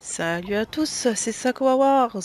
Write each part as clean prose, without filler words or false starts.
Salut à tous, c'est Sakura Wars,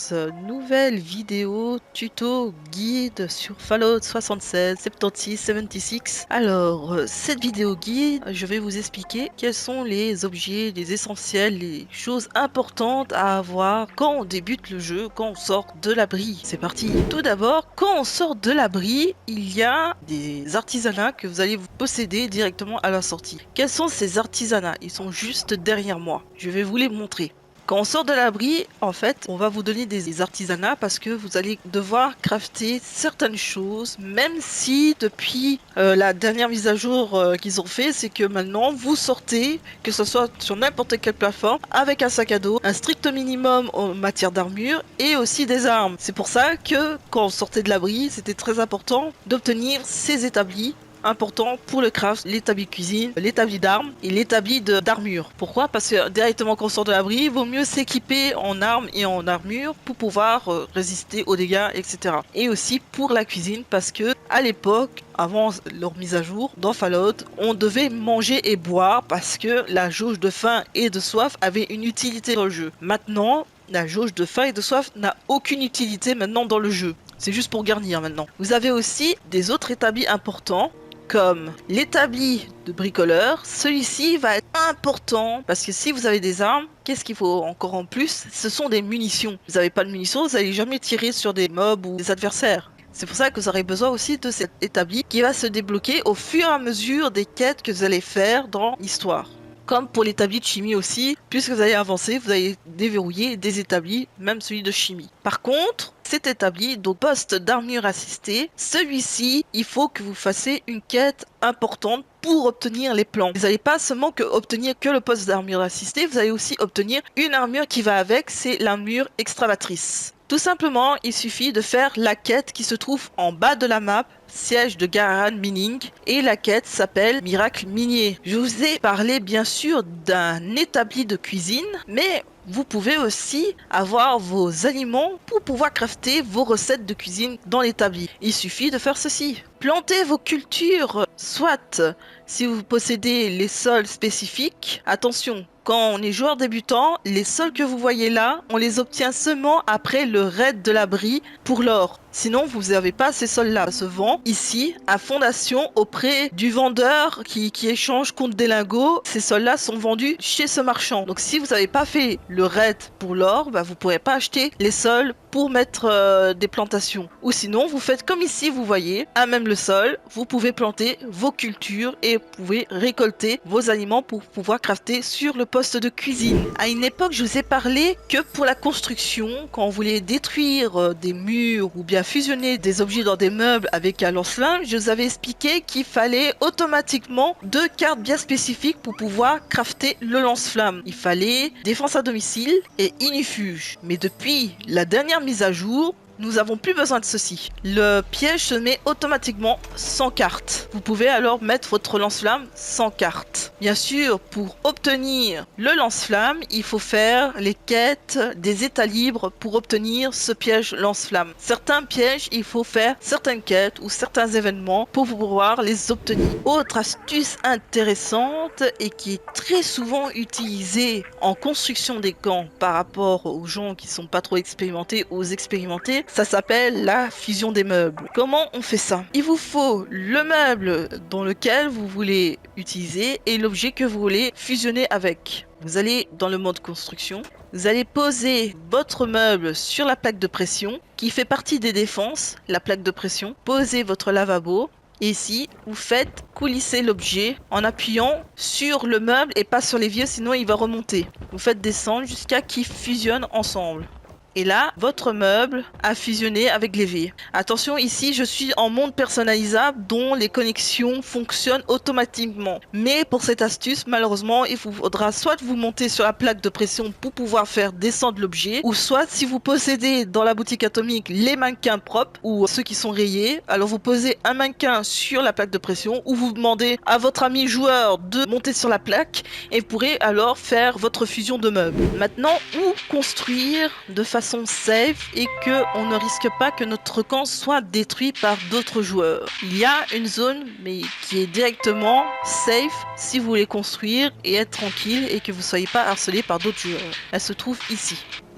nouvelle vidéo tuto guide sur Fallout 76, 76, 76. Alors, cette vidéo guide, je vais vous expliquer quels sont les objets, les essentiels, les choses importantes à avoir quand on débute le jeu, quand on sort de l'abri. C'est parti. Tout d'abord, quand on sort de l'abri, il y a des artisanats que vous allez vous posséder directement à la sortie. Quels sont ces artisanats? Ils sont juste derrière moi. Je vais vous les montrer. Quand on sort de l'abri, en fait, on va vous donner des artisanats parce que vous allez devoir crafter certaines choses, même si depuis la dernière mise à jour qu'ils ont fait, c'est que maintenant vous sortez, que ce soit sur n'importe quelle plateforme, avec un sac à dos, un strict minimum en matière d'armure et aussi des armes. C'est pour ça que quand on sortait de l'abri, c'était très important d'obtenir ces établis important pour le craft, l'établi cuisine, l'établi d'armes et l'établi d'armure. Pourquoi? Parce que directement quand on sort de l'abri, il vaut mieux s'équiper en armes et en armure pour pouvoir résister aux dégâts, etc. Et aussi pour la cuisine parce que à l'époque, avant leur mise à jour, dans Fallout, on devait manger et boire parce que la jauge de faim et de soif avait une utilité dans le jeu. Maintenant, la jauge de faim et de soif n'a aucune utilité maintenant dans le jeu. C'est juste pour garnir maintenant. Vous avez aussi des autres établis importants comme l'établi de bricoleur. Celui-ci va être important parce que si vous avez des armes, qu'est-ce qu'il faut encore en plus? Ce sont des munitions. Vous n'avez pas de munitions, vous n'allez jamais tirer sur des mobs ou des adversaires. C'est pour ça que vous aurez besoin aussi de cet établi qui va se débloquer au fur et à mesure des quêtes que vous allez faire dans l'histoire. Comme pour l'établi de chimie aussi, puisque vous allez avancer, vous allez déverrouiller des établis, même celui de chimie. Par contre, cet établi, donc poste d'armure assistée, celui-ci, il faut que vous fassiez une quête importante pour obtenir les plans. Vous n'allez pas seulement obtenir que le poste d'armure assistée, vous allez aussi obtenir une armure qui va avec, c'est l'armure extravatrice. Tout simplement, il suffit de faire la quête qui se trouve en bas de la map, siège de Garahan Mining, et la quête s'appelle Miracle Minier. Je vous ai parlé bien sûr d'un établi de cuisine, mais vous pouvez aussi avoir vos aliments pour pouvoir crafter vos recettes de cuisine dans l'établi. Il suffit de faire ceci. Plantez vos cultures, soit si vous possédez les sols spécifiques. Attention, quand on est joueur débutant, les sols que vous voyez là, on les obtient seulement après le raid de l'abri pour l'or. Sinon, vous n'avez pas ces sols-là. Ça se vend ici à Fondation auprès du vendeur qui échange contre des lingots. Ces sols-là sont vendus chez ce marchand. Donc si vous n'avez pas fait le raid pour l'or, bah, vous ne pourrez pas acheter les sols pour mettre des plantations. Ou sinon, vous faites comme ici, vous voyez, à même le sol, vous pouvez planter vos cultures et vous pouvez récolter vos aliments pour pouvoir crafter sur le poste de cuisine. À une époque, je vous ai parlé que pour la construction, quand on voulait détruire des murs ou bien fusionner des objets dans des meubles avec un lance-flamme, je vous avais expliqué qu'il fallait automatiquement 2 cartes bien spécifiques pour pouvoir crafter le lance-flamme. Il fallait défense à domicile et inifuge. Mais depuis la dernière mise à jour, nous n'avons plus besoin de ceci. Le piège se met automatiquement sans carte. Vous pouvez alors mettre votre lance-flamme sans carte. Bien sûr, pour obtenir le lance-flamme, il faut faire les quêtes des états libres pour obtenir ce piège lance-flamme. Certains pièges, il faut faire certaines quêtes ou certains événements pour pouvoir les obtenir. Autre astuce intéressante et qui est très souvent utilisée en construction des camps par rapport aux gens qui sont pas trop expérimentés, aux expérimentés, ça s'appelle la fusion des meubles. Comment on fait ça? Il vous faut le meuble dans lequel vous voulez utiliser et l'objet que vous voulez fusionner avec. Vous allez dans le mode construction, vous allez poser votre meuble sur la plaque de pression qui fait partie des défenses, la plaque de pression. Posez votre lavabo. Et ici, vous faites coulisser l'objet en appuyant sur le meuble et pas sur les vieux, sinon il va remonter. Vous faites descendre jusqu'à qu'ils fusionnent ensemble. Et là, votre meuble a fusionné avec l'évier. Attention, ici, je suis en monde personnalisable dont les connexions fonctionnent automatiquement. Mais pour cette astuce, malheureusement, il vous faudra soit vous monter sur la plaque de pression pour pouvoir faire descendre l'objet, ou soit si vous possédez dans la boutique atomique les mannequins propres ou ceux qui sont rayés, alors vous posez un mannequin sur la plaque de pression ou vous demandez à votre ami joueur de monter sur la plaque et vous pourrez alors faire votre fusion de meubles. Maintenant, où construire de façon façon safe et qu'on ne risque pas que notre camp soit détruit par d'autres joueurs. Il y a une zone mais qui est directement safe si vous voulez construire et être tranquille et que vous ne soyez pas harcelé par d'autres joueurs. Elle se trouve ici.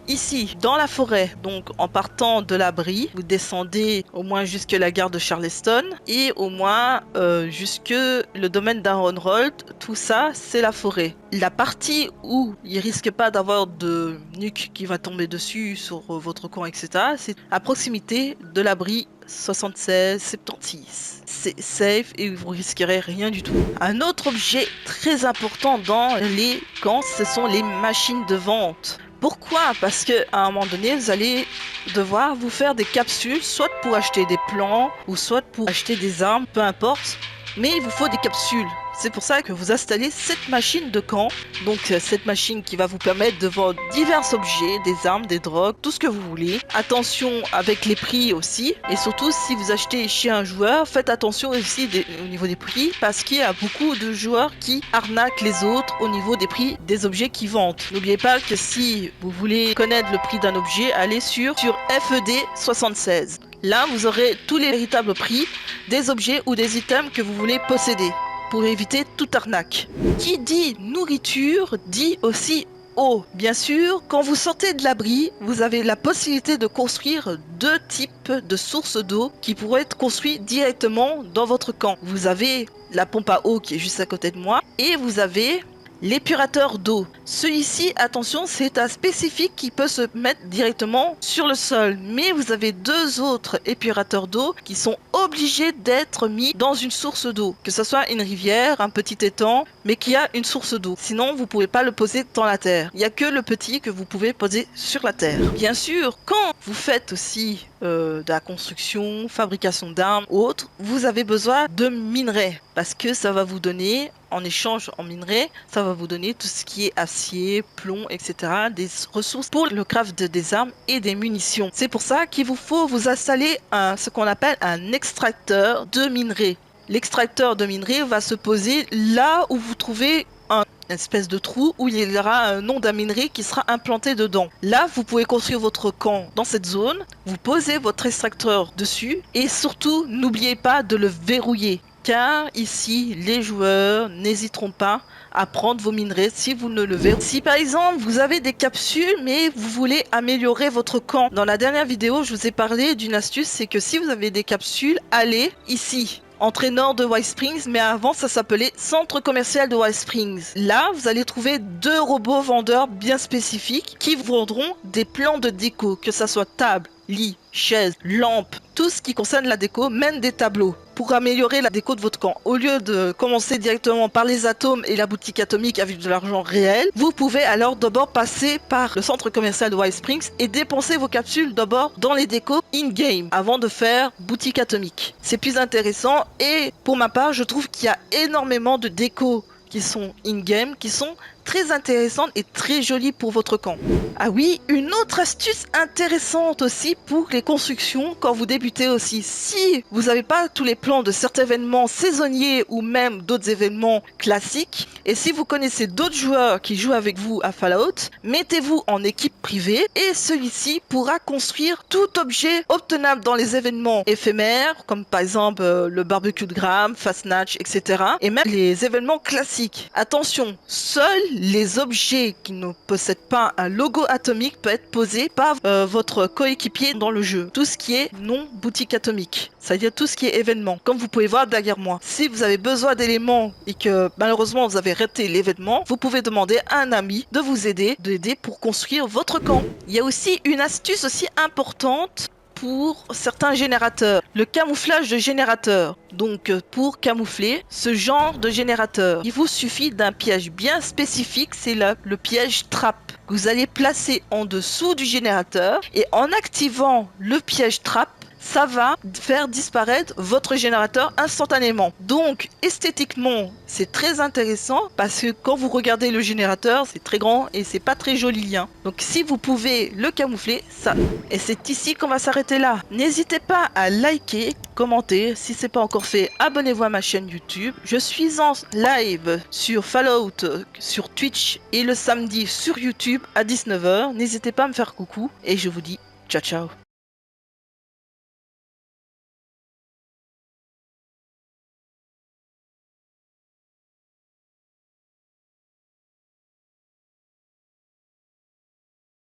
Ici, dans la forêt, donc en partant de l'abri, vous descendez au moins jusque la gare de Charleston et au moins jusque le domaine d'Aaronhold. Tout ça, c'est la forêt. La partie où il risque pas d'avoir de nuque qui va tomber dessus sur votre camp, etc., c'est à proximité de l'abri 76-76. C'est safe et vous risquerez rien du tout. Un autre objet très important dans les camps, ce sont les machines de vente. Pourquoi? Parce qu'à un moment donné, vous allez devoir vous faire des capsules, soit pour acheter des plants, ou soit pour acheter des armes, peu importe. Mais il vous faut des capsules. C'est pour ça que vous installez cette machine de camp. Donc cette machine qui va vous permettre de vendre divers objets, des armes, des drogues, tout ce que vous voulez. Attention avec les prix aussi. Et surtout si vous achetez chez un joueur, faites attention aussi au niveau des prix. Parce qu'il y a beaucoup de joueurs qui arnaquent les autres au niveau des prix des objets qu'ils vendent. N'oubliez pas que si vous voulez connaître le prix d'un objet, allez sur FED 76. Là, vous aurez tous les véritables prix des objets ou des items que vous voulez posséder pour éviter toute arnaque. Qui dit nourriture dit aussi eau. Bien sûr, quand vous sortez de l'abri, vous avez la possibilité de construire deux types de sources d'eau qui pourraient être construites directement dans votre camp. Vous avez la pompe à eau qui est juste à côté de moi et vous avez l'épurateur d'eau. Celui-ci, attention, c'est un spécifique qui peut se mettre directement sur le sol. Mais vous avez deux autres épurateurs d'eau qui sont obligés d'être mis dans une source d'eau. Que ce soit une rivière, un petit étang, mais qui a une source d'eau. Sinon, vous ne pouvez pas le poser dans la terre. Il n'y a que le petit que vous pouvez poser sur la terre. Bien sûr, quand vous faites aussi de la construction, fabrication d'armes ou autres, vous avez besoin de minerais. Parce que ça va vous donner, en échange en minerais, ça va vous donner tout ce qui est acier, plomb, etc. Des ressources pour le craft des armes et des munitions. C'est pour ça qu'il vous faut vous installer ce qu'on appelle un extracteur de minerais. L'extracteur de minerais va se poser là où vous trouvez une espèce de trou où il y aura un nom d'un minerai qui sera implanté dedans. Là, vous pouvez construire votre camp dans cette zone, vous posez votre extracteur dessus et surtout, n'oubliez pas de le verrouiller. Car ici, les joueurs n'hésiteront pas à prendre vos minerais si vous ne le verrouillez. Si par exemple, vous avez des capsules, mais vous voulez améliorer votre camp. Dans la dernière vidéo, je vous ai parlé d'une astuce, c'est que si vous avez des capsules, allez ici. Entrée nord de White Springs, mais avant ça s'appelait centre commercial de White Springs. Là, vous allez trouver deux robots vendeurs bien spécifiques qui vous vendront des plans de déco, que ça soit table, lit, chaise, lampe, tout ce qui concerne la déco, même des tableaux, pour améliorer la déco de votre camp. Au lieu de commencer directement par les atomes et la boutique atomique avec de l'argent réel, vous pouvez alors d'abord passer par le centre commercial de White Springs et dépenser vos capsules d'abord dans les décos in-game, avant de faire boutique atomique. C'est plus intéressant et pour ma part, je trouve qu'il y a énormément de décos qui sont in-game, qui sont très intéressantes et très jolies pour votre camp. Ah oui, une autre astuce intéressante aussi pour les constructions quand vous débutez aussi. Si vous n'avez pas tous les plans de certains événements saisonniers ou même d'autres événements classiques, et si vous connaissez d'autres joueurs qui jouent avec vous à Fallout, mettez-vous en équipe privée et celui-ci pourra construire tout objet obtenable dans les événements éphémères, comme par exemple le barbecue de Graham, Fastnatch, etc. et même les événements classiques. Attention, seuls les objets qui ne possèdent pas un logo atomique peuvent être posés par votre coéquipier dans le jeu. Tout ce qui est non boutique atomique, c'est-à-dire tout ce qui est événement. Comme vous pouvez voir derrière moi, si vous avez besoin d'éléments et que malheureusement vous avez raté l'événement, vous pouvez demander à un ami de vous aider, pour construire votre camp. Il y a aussi une astuce aussi importante pour certains générateurs, le camouflage de générateur. Donc pour camoufler ce genre de générateur, il vous suffit d'un piège bien spécifique, c'est le piège trap. Vous allez placer en dessous du générateur et en activant le piège trap, ça va faire disparaître votre générateur instantanément. Donc esthétiquement, c'est très intéressant parce que quand vous regardez le générateur, c'est très grand et c'est pas très joli, hein. Donc si vous pouvez le camoufler, ça. Et c'est ici qu'on va s'arrêter là. N'hésitez pas à liker, commenter. Si c'est pas encore fait, abonnez-vous à ma chaîne YouTube. Je suis en live sur Fallout, sur Twitch et le samedi sur YouTube à 19 h. N'hésitez pas à me faire coucou et je vous dis ciao ciao.